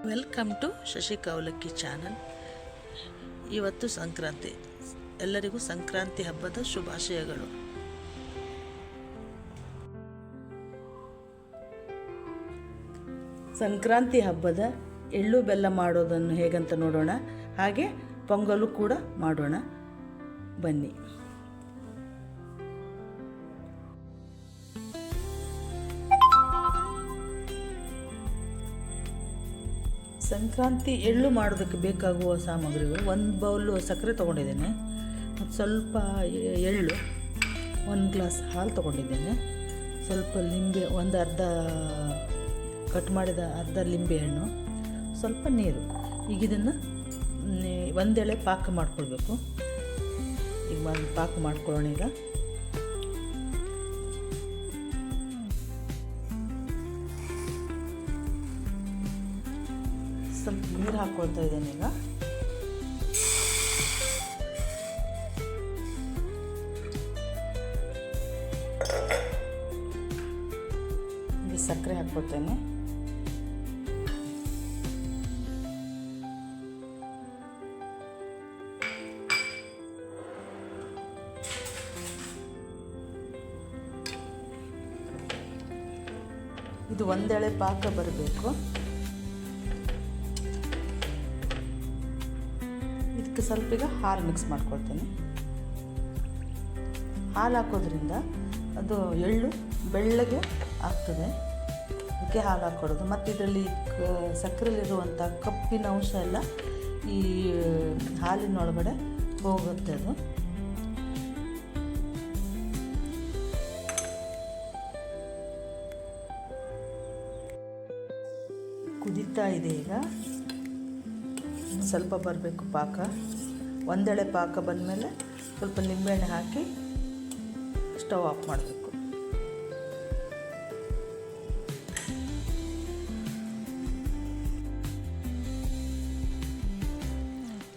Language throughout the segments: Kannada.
Welcome to Shashi Kaulakki channel. ಇವತ್ತು ಸಂಕ್ರಾಂತಿ. ಎಲ್ಲರಿಗೂ ಸಂಕ್ರಾಂತಿ ಹಬ್ಬದ ಶುಭಾಶಯಗಳು. ಸಂಕ್ರಾಂತಿ ಹಬ್ಬದ ಎಳ್ಳು ಬೆಲ್ಲ ಮಾಡೋದನ್ನು ಹೇಗಂತ ನೋಡೋಣ. ಹಾಗೆ ಪೊಂಗಲು ಕೂಡ ಮಾಡೋಣ, ಬನ್ನಿ. ಸಂಕ್ರಾಂತಿ ಎಳ್ಳು ಮಾಡೋದಕ್ಕೆ ಬೇಕಾಗುವ ಸಾಮಗ್ರಿಗಳು: 1 ಬೌಲು ಸಕ್ಕರೆ ತೊಗೊಂಡಿದ್ದೇನೆ, ಮತ್ತು ಸ್ವಲ್ಪ ಎಳ್ಳು, 1 ಗ್ಲಾಸ್ ಹಾಲು ತೊಗೊಂಡಿದ್ದೇನೆ, ಸ್ವಲ್ಪ ಲಿಂಬೆ, ಅರ್ಧ ಕಟ್ ಮಾಡಿದ ಅರ್ಧ ಲಿಂಬೆಹಣ್ಣು, ಸ್ವಲ್ಪ ನೀರು. ಈಗ ಇದನ್ನು ಒಂದೆಳೆ ಪಾಕ ಮಾಡ್ಕೊಳ್ಬೇಕು. ಈಗ ಒಂದು ಪಾಕ ಮಾಡ್ಕೊಳ್ಳೋಣ. ಈಗ ಸ್ವಲ್ಪ ನೀರು ಹಾಕ್ಕೊಳ್ತಾ ಇದ್ದೇನೆ. ಈಗ ಸಕ್ಕರೆ ಹಾಕ್ಕೊಳ್ತೇನೆ. ಇದು ಒಂದೆಳೆ ಪಾಕ ಬರಬೇಕು. ಇದಕ್ಕೆ ಸ್ವಲ್ಪ ಈಗ ಹಾಲು ಮಿಕ್ಸ್ ಮಾಡ್ಕೊಳ್ತೇನೆ. ಹಾಲು ಹಾಕೋದ್ರಿಂದ ಅದು ಎಳ್ಳು ಬೆಳ್ಳಗೆ ಆಗ್ತದೆ, ಅದಕ್ಕೆ ಹಾಲು ಹಾಕ್ಕೊಡೋದು. ಮತ್ತು ಇದರಲ್ಲಿ ಸಕ್ಕರೆಯಲ್ಲಿರುವಂಥ ಕಪ್ಪಿನ ಅಂಶ ಎಲ್ಲ ಈ ಹಾಲಿನೊಳಗಡೆ ಹೋಗುತ್ತೆ. ಅದು ಕುದೀತಾ ಇದೆ. ಈಗ ಸ್ವಲ್ಪ ಬರಬೇಕು ಪಾಕ. ಒಂದೆಳೆ ಪಾಕ ಬಂದಮೇಲೆ ಸ್ವಲ್ಪ ನಿಂಬೆಹಣ್ಣು ಹಾಕಿ ಸ್ಟವ್ ಆಫ್ ಮಾಡಬೇಕು.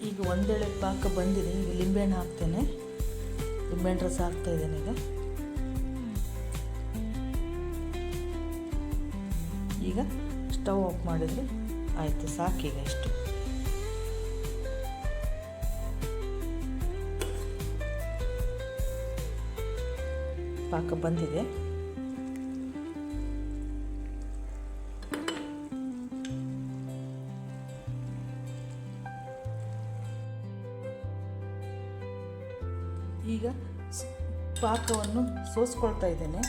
ಈಗ ಒಂದೆಳೆ ಪಾಕ ಬಂದಿದೆ. ಈಗ ಲಿಂಬೆಹಣ್ಣು ಹಾಕ್ತೇನೆ. ಲಿಂಬೆಹಣ್ಣು ರಸ ಹಾಕ್ತಾ ಇದ್ದೇನೆ. ಈಗ ಸ್ಟವ್ ಆಫ್ ಮಾಡಿದರೆ ಆಯಿತು, ಸಾಕೀಗ ಇಷ್ಟು. ಪಾಕ ಬಂದಿದೆ. ಈಗ ಪಾಕವನ್ನು ಸೋಸ್ಕೊಳ್ತಾ ಇದ್ದೇನೆ.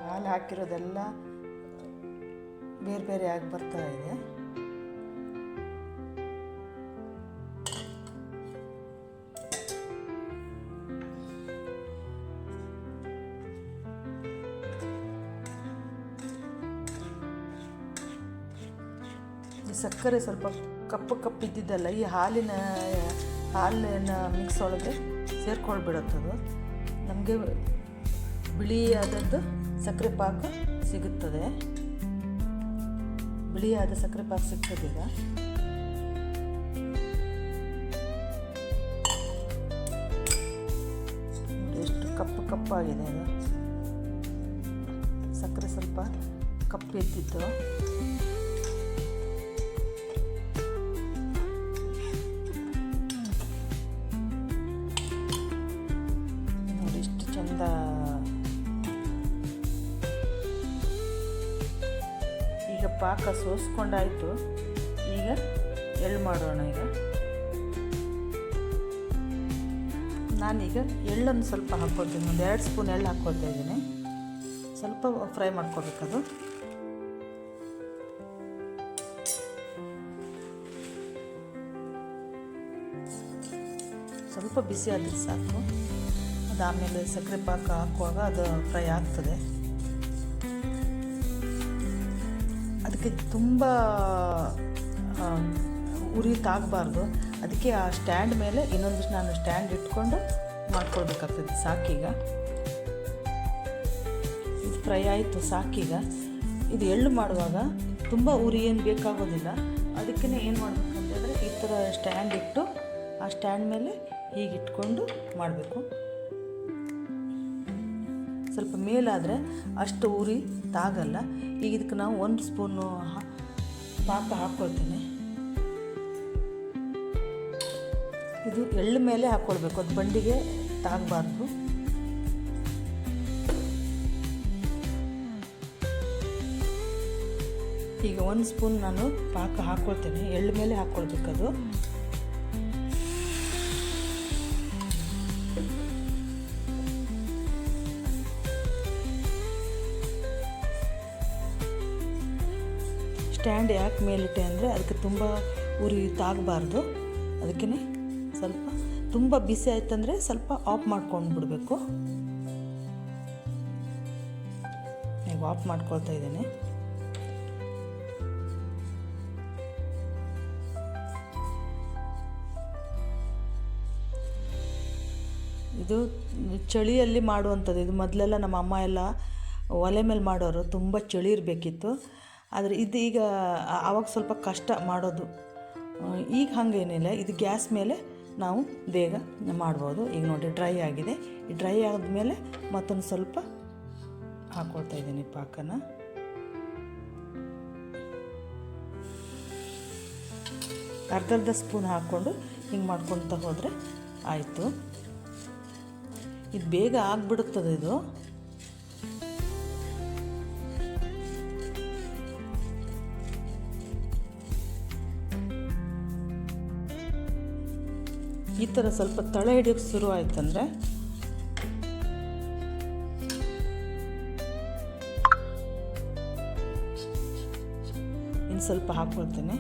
ಹಾಲು ಹಾಕಿರೋದೆಲ್ಲ ಬೇರೆ ಬೇರೆ ಆಗಿ ಬರ್ತಾ ಇದೆ. ಸಕ್ಕರೆ ಸ್ವಲ್ಪ ಕಪ್ಪಿದ್ದಿದ್ದಲ್ಲ, ಈ ಹಾಲಿನ ಮಿಕ್ಸ್ ಒಳಗೆ ಸೇರ್ಕೊಳ್ಬಿಡುತ್ತದು. ನಮಗೆ ಬಿಳಿಯಾದದ್ದು ಸಕ್ಕರೆ ಪಾಕ ಸಿಗುತ್ತದೆ. ಬಿಳಿಯಾದ ಸಕ್ಕರೆ ಪಾಕ ಸಿಗ್ತದೆ. ಈಗ ಎಷ್ಟು ಕಪ್ಪಾಗಿದೆ. ಅದು ಸಕ್ಕರೆ ಸ್ವಲ್ಪ ಕಪ್ಪೆದ್ದಿದ್ದು. ಚಂದ ಈಗ ಪಾಕ ಸೋಸ್ಕೊಂಡಾಯಿತು. ಈಗ ಎಳ್ಳು ಮಾಡೋಣ. ಈಗ ನಾನೀಗ ಎಳ್ಳನ್ನು ಸ್ವಲ್ಪ ಹಾಕ್ಕೊಳ್ತೀನಿ. 2 ಸ್ಪೂನ್ ಎಳ್ಳು ಹಾಕ್ಕೊಳ್ತಾ ಇದ್ದೀನಿ. ಸ್ವಲ್ಪ ಫ್ರೈ ಮಾಡ್ಕೋಬೇಕದು. ಸ್ವಲ್ಪ ಬಿಸಿ ಆದರೆ ಸಾಕು. ಆಮೇಲೆ ಸಕ್ಕರೆ ಪಾಕ ಹಾಕುವಾಗ ಅದು ಫ್ರೈ ಆಗ್ತದೆ. ಅದಕ್ಕೆ ತುಂಬ ಉರಿ ತಾಗಬಾರ್ದು. ಅದಕ್ಕೆ ಆ ಸ್ಟ್ಯಾಂಡ್ ಮೇಲೆ ಇನ್ನೊಂದಿಷ್ಟು ನಾನು ಸ್ಟ್ಯಾಂಡ್ ಇಟ್ಕೊಂಡು ಮಾಡ್ಕೊಳ್ಬೇಕಾಗ್ತದೆ. ಸಾಕೀಗ ಇದು ಫ್ರೈ ಆಯಿತು, ಸಾಕೀಗ. ಇದು ಎಳ್ಳು ಮಾಡುವಾಗ ತುಂಬ ಉರಿ ಏನು ಬೇಕಾಗೋದಿಲ್ಲ. ಅದಕ್ಕೆ ಏನು ಮಾಡಬೇಕಂತಂದರೆ ಈ ಥರ ಸ್ಟ್ಯಾಂಡ್ ಇಟ್ಟು ಆ ಸ್ಟ್ಯಾಂಡ್ ಮೇಲೆ ಹೀಗೆ ಇಟ್ಕೊಂಡು ಮಾಡಬೇಕು. ಸ್ವಲ್ಪ ಮೇಲಾದರೆ ಅಷ್ಟು ಉರಿ ತಾಗಲ್ಲ. ಈಗ ಇದಕ್ಕೆ ನಾವು 1 ಸ್ಪೂನು ಪಾಕ ಹಾಕ್ಕೊಳ್ತೀನಿ. ಇದು ಎಳ್ಳು ಮೇಲೆ ಹಾಕ್ಕೊಳ್ಬೇಕು, ಅದು ಬಂಡಿಗೆ ತಾಗಬಾರ್ದು. ಈಗ 1 ಸ್ಪೂನ್ ನಾನು ಪಾಕ ಹಾಕ್ಕೊಳ್ತೇನೆ, ಎಳ್ಳು ಮೇಲೆ ಹಾಕ್ಕೊಳ್ಬೇಕದು. ಸ್ಟ್ಯಾಂಡ್ ಯಾಕೆ ಮೇಲಿಟ್ಟೆ ಅಂದರೆ ಅದಕ್ಕೆ ತುಂಬ ಉರಿ ತಾಗಬಾರ್ದು. ಅದಕ್ಕೇ ಸ್ವಲ್ಪ ತುಂಬ ಬಿಸಿ ಆಯ್ತಂದರೆ ಸ್ವಲ್ಪ ಆಫ್ ಮಾಡ್ಕೊಂಡು ಬಿಡಬೇಕು. ಈಗ ಆಫ್ ಮಾಡ್ಕೊಳ್ತಾ ಇದ್ದೇನೆ. ಇದು ಚಳಿಯಲ್ಲಿ ಮಾಡುವಂಥದ್ದು. ಇದು ಮೊದಲೆಲ್ಲ ನಮ್ಮ ಅಮ್ಮ ಎಲ್ಲ ಒಲೆ ಮೇಲೆ ಮಾಡೋರು, ತುಂಬ ಚಳಿ ಇರಬೇಕಿತ್ತು. ಆದರೆ ಇದು ಈಗ ಆವಾಗ ಸ್ವಲ್ಪ ಕಷ್ಟ ಮಾಡೋದು. ಈಗ ಹಾಗೇನಿಲ್ಲ, ಇದು ಗ್ಯಾಸ್ ಮೇಲೆ ನಾವು ಬೇಗ ಮಾಡ್ಬೋದು. ಈಗ ನೋಡಿ ಡ್ರೈ ಆಗಿದೆ. ಈ ಡ್ರೈ ಆದಮೇಲೆ ಮತ್ತೊಂದು ಸ್ವಲ್ಪ ಹಾಕ್ಕೊಳ್ತಾ ಇದ್ದೀನಿ ಪಾಕನ. ಅರ್ಧ ಸ್ಪೂನ್ ಹಾಕ್ಕೊಂಡು ಹಿಂಗೆ ಮಾಡ್ಕೊಳ್ತಾ ಹೋದರೆ ಆಯಿತು. ಇದು ಬೇಗ ಆಗಿಬಿಡುತ್ತದೆ. ಇದು ಈ ಥರ ಸ್ವಲ್ಪ ತಳ ಹಿಡಿಯೋಕ್ಕೆ ಶುರು ಆಯ್ತಂದರೆ ಇನ್ನು ಸ್ವಲ್ಪ ಹಾಕ್ಕೊಳ್ತೇನೆ.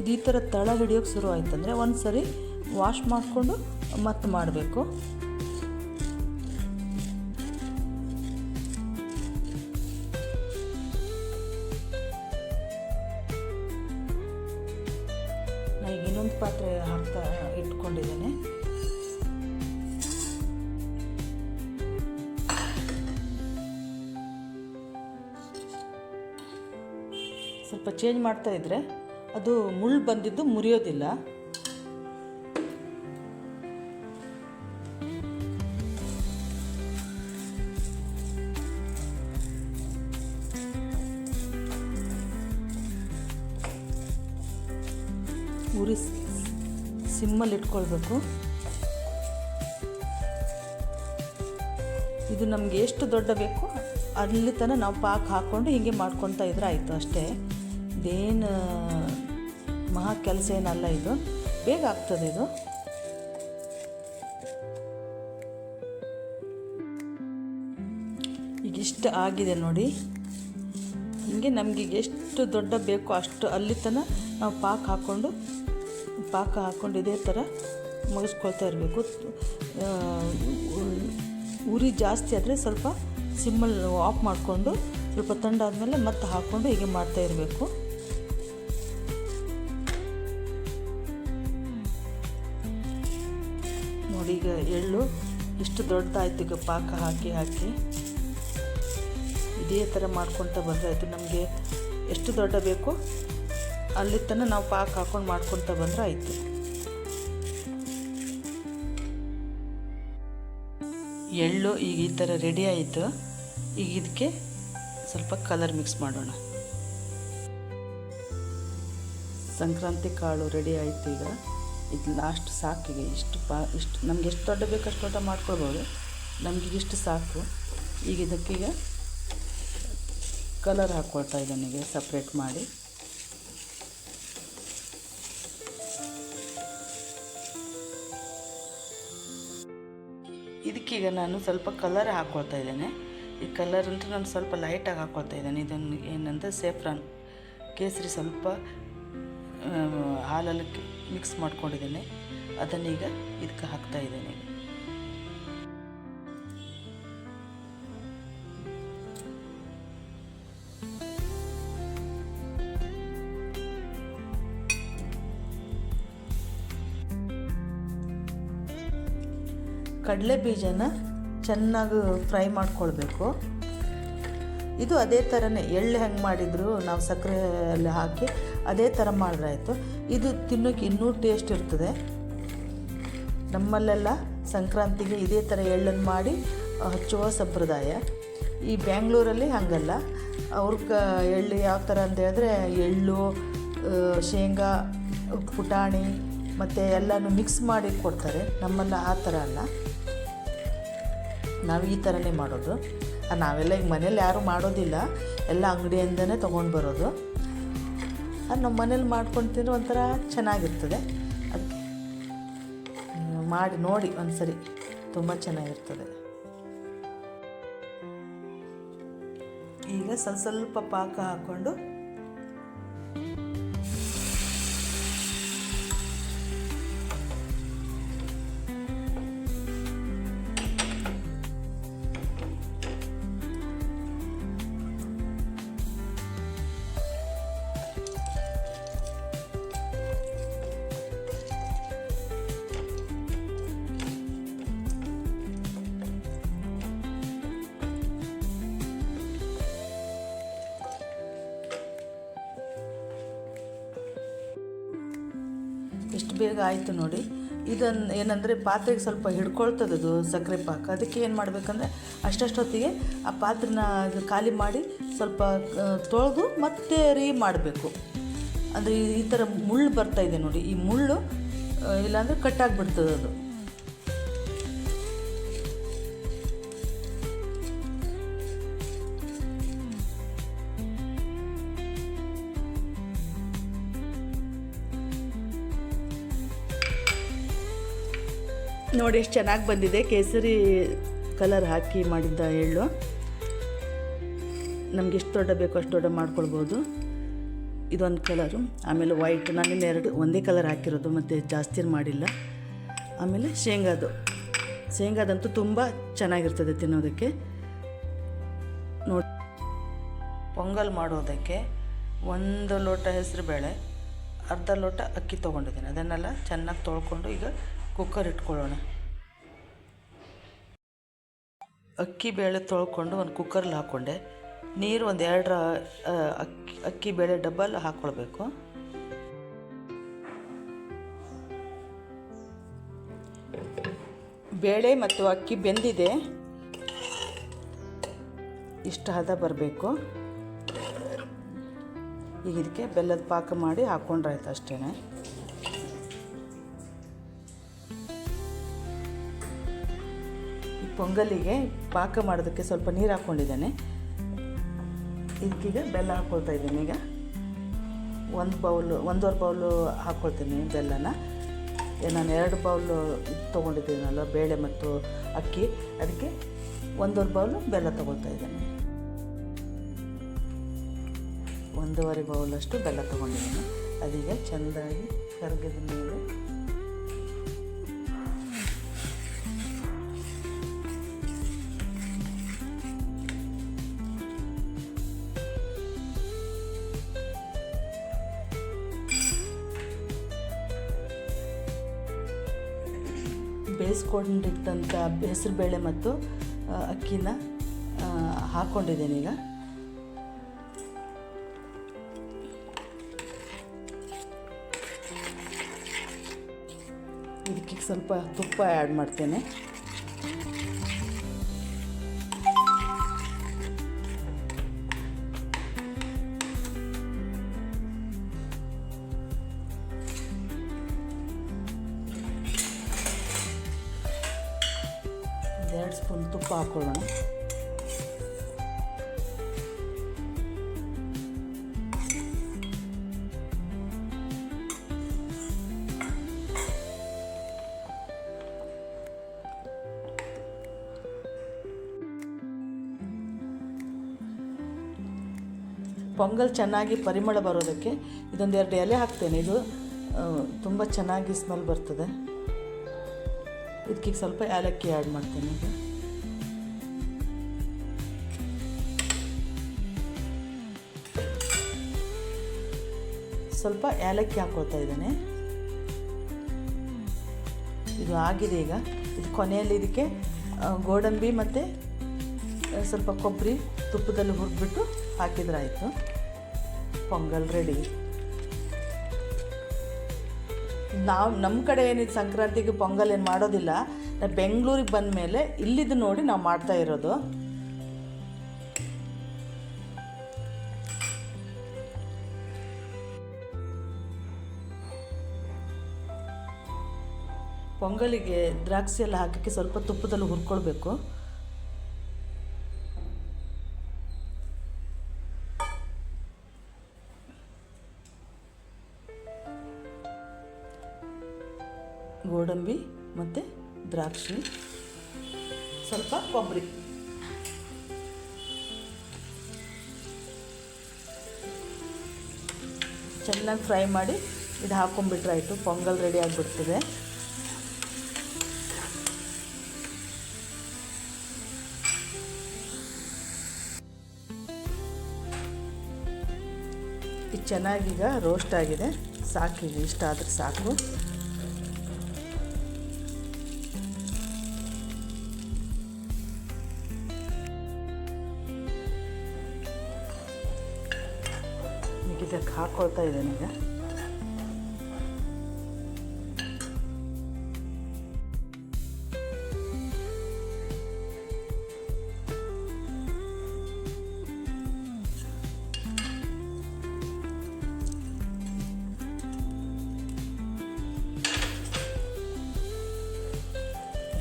ಇದು ಈ ಥರ ತಳ ಹಿಡಿಯೋಕ್ಕೆ ಶುರು ಆಯ್ತಂದರೆ ಒಂದು ಸರಿ ವಾಶ್ ಮಾಡಿಕೊಂಡು ಮತ್ತೆ ಮಾಡಬೇಕು. ಈಗ ಇನ್ನೊಂದು ಪಾತ್ರೆ ಹಾಕ್ತಾ ಇಟ್ಕೊಂಡಿದ್ದೇನೆ. ಸ್ವಲ್ಪ ಚೇಂಜ್ ಮಾಡ್ತಾ ಇದ್ದರೆ ಅದು ಮುಳ್ಳು ಬಂದಿದ್ದು ಮುರಿಯೋದಿಲ್ಲ. ಉರಿ ಸಿಮ್ಮಲ್ಲಿ ಇಟ್ಕೊಳ್ಬೇಕು. ಇದು ನಮಗೆ ಎಷ್ಟು ದೊಡ್ಡ ಬೇಕು ಅಲ್ಲಿ ತನಕ ನಾವು ಪಾಕ ಹಾಕ್ಕೊಂಡು ಹೀಗೆ ಮಾಡ್ಕೊತಾ ಇದ್ರೆ ಆಯಿತು ಅಷ್ಟೇ. ಇದೇನು ಮಹಾ ಕೆಲಸ ಏನಲ್ಲ, ಇದು ಬೇಗ ಆಗ್ತದೆ. ಇದು ಈಗ ಇಷ್ಟು ಆಗಿದೆ ನೋಡಿ. ಹೀಗೆ ನಮಗೆ ಎಷ್ಟು ದೊಡ್ಡ ಬೇಕೋ ಅಷ್ಟು ಅಲ್ಲಿ ತನಕ ನಾವು ಪಾಕ ಹಾಕ್ಕೊಂಡು ಇದೇ ಥರ ಮುಗಿಸ್ಕೊಳ್ತಾ ಇರಬೇಕು. ಉರಿ ಜಾಸ್ತಿ ಆದರೆ ಸ್ವಲ್ಪ ಸಿಮ್ಮಲ್ಲಿ ಆಫ್ ಮಾಡಿಕೊಂಡು ಸ್ವಲ್ಪ ತಣ್ಣಾದಮೇಲೆ ಮತ್ತೆ ಹಾಕ್ಕೊಂಡು ಹೀಗೆ ಮಾಡ್ತಾ ಇರಬೇಕು. ನೋಡಿ ಈಗ ಎಳ್ಳು ಇಷ್ಟು ದೊಡ್ಡದಾಯ್ತು. ಈಗ ಪಾಕ ಹಾಕಿ ಇದೇ ಥರ ಮಾಡ್ಕೊತ ಬಂದರೆ ಆಯಿತು. ನಮಗೆ ಎಷ್ಟು ದೊಡ್ಡ ಬೇಕೋ ಅಲ್ಲಿ ತನಕ ನಾವು ಪಾಕ ಹಾಕ್ಕೊಂಡು ಮಾಡ್ಕೊತ ಬಂದರೆ ಆಯಿತು. ಎಳ್ಳು ಈಗ ಈ ಥರ ರೆಡಿ ಆಯಿತು. ಈಗ ಇದಕ್ಕೆ ಸ್ವಲ್ಪ ಕಲರ್ ಮಿಕ್ಸ್ ಮಾಡೋಣ. ಸಂಕ್ರಾಂತಿ ಕಾಳು ರೆಡಿ ಆಯಿತು. ಈಗ ಇದು ಲಾಸ್ಟ್ ಸಾಕಿಗೆ ಇಷ್ಟು ನಮ್ಗೆ ಎಷ್ಟು ದೊಡ್ಡ ಬೇಕು ಅಷ್ಟು ದೊಡ್ಡ ಮಾಡ್ಕೊಳ್ಬೋದು. ನಮಗೀಗ ಇಷ್ಟು ಸಾಕು. ಈಗ ಇದಕ್ಕೀಗ ಕಲರ್ ಹಾಕ್ಕೊಳ್ತಾ ಇದ್ದಾನೆ ಈಗ ಸಪ್ರೇಟ್ ಮಾಡಿ. ಇದಕ್ಕೀಗ ನಾನು ಸ್ವಲ್ಪ ಕಲರ್ ಹಾಕ್ಕೊಳ್ತಾ ಇದ್ದೇನೆ. ಈ ಕಲರ್ ಅಂತ ನಾನು ಸ್ವಲ್ಪ ಲೈಟಾಗಿ ಹಾಕ್ಕೊಳ್ತಾ ಇದ್ದೇನೆ. ಇದನ್ನು ಏನಂದರೆ ಸೇಫ್ರಾನ್ ಕೇಸರಿ ಸ್ವಲ್ಪ ಹಾಲಲ್ಲಿ ಮಿಕ್ಸ್ ಮಾಡ್ಕೊಂಡಿದ್ದೇನೆ. ಅದನ್ನೀಗ ಇದಕ್ಕೆ ಹಾಕ್ತಾ ಇದ್ದೇನೆ. ಕಡಲೆ ಬೀಜನ ಚೆನ್ನಾಗಿ ಫ್ರೈ ಮಾಡ್ಕೊಳ್ಬೇಕು. ಇದು ಅದೇ ಥರನೇ ಎಳ್ಳು ಹೆಂಗೆ ಮಾಡಿದ್ರು ನಾವು ಸಕ್ಕರೆಯಲ್ಲಿ ಹಾಕಿ ಅದೇ ಥರ ಮಾಡಿದ್ರಾಯ್ತು. ಇದು ತಿನ್ನೋಕ್ಕೆ ಇನ್ನೂ ಟೇಸ್ಟ್ ಇರ್ತದೆ. ನಮ್ಮಲ್ಲೆಲ್ಲ ಸಂಕ್ರಾಂತಿಗೆ ಇದೇ ಥರ ಎಳ್ಳನ್ನು ಮಾಡಿ ಹಚ್ಚುವ ಸಂಪ್ರದಾಯ. ಈ ಬ್ಯಾಂಗ್ಳೂರಲ್ಲಿ ಹಾಗಲ್ಲ. ಅವ್ರಿಗೆ ಎಳ್ಳು ಯಾವ ಥರ ಅಂತ ಹೇಳಿದ್ರೆ ಎಳ್ಳು, ಶೇಂಗಾ, ಪುಟಾಣಿ ಮತ್ತು ಎಲ್ಲನೂ ಮಿಕ್ಸ್ ಮಾಡಿ ಕೊಡ್ತಾರೆ. ನಮ್ಮಲ್ಲ ಆ ಥರ ಅಲ್ಲ, ನಾವು ಈ ಥರನೇ ಮಾಡೋದು. ನಾವೆಲ್ಲ ಈಗ ಮನೇಲಿ ಯಾರೂ ಮಾಡೋದಿಲ್ಲ, ಎಲ್ಲ ಅಂಗಡಿಯಿಂದನೇ ತೊಗೊಂಡು ಬರೋದು. ಅದು ನಮ್ಮ ಮನೇಲಿ ಮಾಡ್ಕೊಂಡು ತಿಂದರೆ ಒಂಥರ ಚೆನ್ನಾಗಿರ್ತದೆ. ಅದಕ್ಕೆ ಮಾಡಿ ನೋಡಿ ಒಂದ್ಸರಿ, ತುಂಬ ಚೆನ್ನಾಗಿರ್ತದೆ. ಈಗ ಸ್ವಲ್ಪ ಪಾಕ ಹಾಕ್ಕೊಂಡು ಎಷ್ಟು ಬೇಗ ಆಯಿತು ನೋಡಿ. ಇದನ್ನು ಏನಂದರೆ ಪಾತ್ರೆಗೆ ಸ್ವಲ್ಪ ಹಿಡ್ಕೊಳ್ತದದು ಸಕ್ಕರೆ ಪಾಕ. ಅದಕ್ಕೆ ಏನು ಮಾಡಬೇಕಂದ್ರೆ ಅಷ್ಟೊತ್ತಿಗೆ ಆ ಪಾತ್ರೆನ ಖಾಲಿ ಮಾಡಿ ಸ್ವಲ್ಪ ತೊಳೆದು ಮತ್ತೆ ಮಾಡಬೇಕು. ಅಂದರೆ ಈ ಥರ ಮುಳ್ಳು ಬರ್ತಾಯಿದೆ ನೋಡಿ, ಈ ಮುಳ್ಳು ಇಲ್ಲಾಂದರೆ ಕಟ್ಟಾಗಿಬಿಡ್ತದೆ ಅದು. ನೋಡಿ ಎಷ್ಟು ಚೆನ್ನಾಗಿ ಬಂದಿದೆ. ಕೇಸರಿ ಕಲರ್ ಹಾಕಿ ಮಾಡಿದ್ದ ಎಳ್ಳು. ನಮ್ಗೆ ಎಷ್ಟು ದೊಡ್ಡ ಬೇಕೋ ಅಷ್ಟು ದೊಡ್ಡ ಮಾಡ್ಕೊಳ್ಬೋದು. ಇದೊಂದು ಕಲರು, ಆಮೇಲೆ ವೈಟ್. ನಾನಿನ್ನು ಒಂದೇ ಕಲರ್ ಹಾಕಿರೋದು, ಮತ್ತು ಜಾಸ್ತಿ ಮಾಡಿಲ್ಲ. ಆಮೇಲೆ ಶೇಂಗಾದಂತೂ ತುಂಬ ಚೆನ್ನಾಗಿರ್ತದೆ ತಿನ್ನೋದಕ್ಕೆ. ನೋಡಿ, ಪೊಂಗಲ್ ಮಾಡೋದಕ್ಕೆ 1 ಲೋಟ ಹೆಸರುಬೇಳೆ, ಅರ್ಧ ಲೋಟ ಅಕ್ಕಿ ತೊಗೊಂಡಿದ್ದೀನಿ. ಅದನ್ನೆಲ್ಲ ಚೆನ್ನಾಗಿ ತೊಳ್ಕೊಂಡು ಈಗ ಕುಕ್ಕರ್ ಇಟ್ಕೊಳ್ಳೋಣ. ಅಕ್ಕಿ ಬೇಳೆ ತೊಳ್ಕೊಂಡು ಒಂದು ಕುಕ್ಕರಲ್ಲಿ ಹಾಕ್ಕೊಂಡೆ. ನೀರು ಒಂದು 2 ಅಕ್ಕಿ ಬೇಳೆ ಡಬ್ಬಲ್ ಹಾಕ್ಕೊಳ್ಬೇಕು. ಬೇಳೆ ಮತ್ತು ಅಕ್ಕಿ ಬೆಂದಿದೆ, ಇಷ್ಟು ಹದ ಬರಬೇಕು. ಈಗ ಇದಕ್ಕೆ ಬೆಲ್ಲದ ಪಾಕ ಮಾಡಿ ಹಾಕ್ಕೊಂಡ್ರಾಯ್ತು ಅಷ್ಟೇ. ಪೊಂಗಲಿಗೆ ಪಾಕ ಮಾಡೋದಕ್ಕೆ ಸ್ವಲ್ಪ ನೀರು ಹಾಕ್ಕೊಂಡಿದ್ದೇನೆ. ಇದಕ್ಕೀಗ ಬೆಲ್ಲ ಹಾಕ್ಕೊಳ್ತಾ ಇದ್ದೀನಿ. ಈಗ 1.5 ಬೌಲು ಹಾಕ್ಕೊಳ್ತೀನಿ ಬೆಲ್ಲನ. ನಾನು 2 ಬೌಲು ತೊಗೊಂಡಿದ್ದೀನಲ್ಲ ಬೇಳೆ ಮತ್ತು ಅಕ್ಕಿ, ಅದಕ್ಕೆ 1.5 ಬೌಲು ಬೆಲ್ಲ ತೊಗೊಳ್ತಾ ಇದ್ದೇನೆ. 1.5 ಬೌಲಷ್ಟು ಬೆಲ್ಲ ತೊಗೊಂಡಿದ್ದೀನಿ. ಅದೀಗ ಚೆಂದಾಗಿ ಕರಗಿದ ಮೇಲೆ ಬೇಯಿಸ್ಕೊಂಡಿದ್ದಂಥ ಹೆಸರುಬೇಳೆ ಮತ್ತು ಅಕ್ಕಿನ ಹಾಕ್ಕೊಂಡಿದ್ದೇನೆ. ಈಗ ಇದಕ್ಕೆ ಸ್ವಲ್ಪ ತುಪ್ಪ ಆ್ಯಡ್ ಮಾಡ್ತೇನೆ. ಒಂದು 2 ಸ್ಪೂನ್ ತುಪ್ಪ ಹಾಕ್ಕೊಳ್ಳೋಣ. ಪೊಂಗಲ್ ಚೆನ್ನಾಗಿ ಪರಿಮಳ ಬರೋದಕ್ಕೆ ಇದೊಂದು 2 ಎಲೆ ಹಾಕ್ತೇನೆ. ಇದು ತುಂಬ ಚೆನ್ನಾಗಿ ಸ್ಮೆಲ್ ಬರ್ತದೆ. ಇದಕ್ಕೆ ಸ್ವಲ್ಪ ಏಲಕ್ಕಿ ಆ್ಯಡ್ ಮಾಡ್ತೇನೆ. ಈಗ ಸ್ವಲ್ಪ ಏಲಕ್ಕಿ ಹಾಕ್ಕೊಳ್ತಾ ಇದ್ದೇನೆ. ಇದು ಆಗಿದೆ. ಈಗ ಇದು ಕೊನೆಯಲ್ಲಿ ಇದಕ್ಕೆ ಗೋಡಂಬಿ ಮತ್ತು ಸ್ವಲ್ಪ ಕೊಬ್ಬರಿ ತುಪ್ಪದಲ್ಲಿ ಹುರಿದ್ಬಿಟ್ಟು ಹಾಕಿದ್ರಾಯಿತು. ಪೊಂಗಲ್ ರೆಡಿ. ನಮ್ಮ ಕಡೆ ಏನಿದೆ ಸಂಕ್ರಾಂತಿಗೆ ಪೊಂಗಲ್ ಏನು ಮಾಡೋದಿಲ್ಲ. ನಾವು ಬೆಂಗಳೂರಿಗೆ ಬಂದ ಮೇಲೆ ಇಲ್ಲಿದ್ದು ನೋಡಿ ನಾವು ಮಾಡ್ತಾ ಇರೋದು. ಪೊಂಗಲಿಗೆ ದ್ರಾಕ್ಷಿ ಎಲ್ಲ ಹಾಕೋಕ್ಕೆ ಸ್ವಲ್ಪ ತುಪ್ಪದಲ್ಲಿ ಹುರ್ಕೊಳ್ಬೇಕು. ಗೋಡಂಬಿ ಮತ್ತು ದ್ರಾಕ್ಷಿ, ಸ್ವಲ್ಪ ಕೊಬ್ಬರಿ, ಚೆನ್ನಾಗಿ ಫ್ರೈ ಮಾಡಿ ಇದು ಹಾಕ್ಕೊಂಡ್ಬಿಟ್ರೆ ಆಯಿತು. ಪೊಂಗಲ್ ರೆಡಿ ಆಗಿಬಿಡ್ತದೆ. ಇದು ಚೆನ್ನಾಗೀಗ ರೋಸ್ಟ್ ಆಗಿದೆ. ಸಾಕೀಗ, ಇಷ್ಟ ಆದರೆ ಸಾಕು. ಈಗ ಇದಕ್ಕೆ ಹಾಕ್ಕೊಳ್ತಾ ಇದ್ದೇನೆ. ಈಗ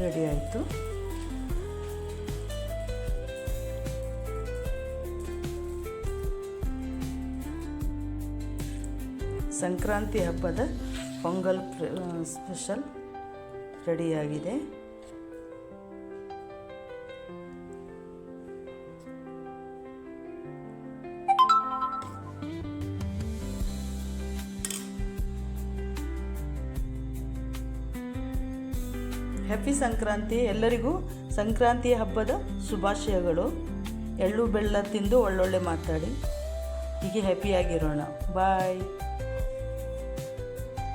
ರೆಡಿ ಆಯಿತು. ಸಂಕ್ರಾಂತಿ ಹಬ್ಬದ ಪೊಂಗಲ್ ಸ್ಪೆಷಲ್ ರೆಡಿಯಾಗಿದೆ. ಹ್ಯಾಪಿ ಸಂಕ್ರಾಂತಿ. ಎಲ್ಲರಿಗೂ ಸಂಕ್ರಾಂತಿ ಹಬ್ಬದ ಶುಭಾಶಯಗಳು. ಎಳ್ಳು ಬೆಲ್ಲ ತಿಂದು ಒಳ್ಳೊಳ್ಳೆ ಮಾತಾಡಿ, ಹೀಗೆ ಹ್ಯಾಪಿಯಾಗಿರೋಣ. ಬಾಯ್.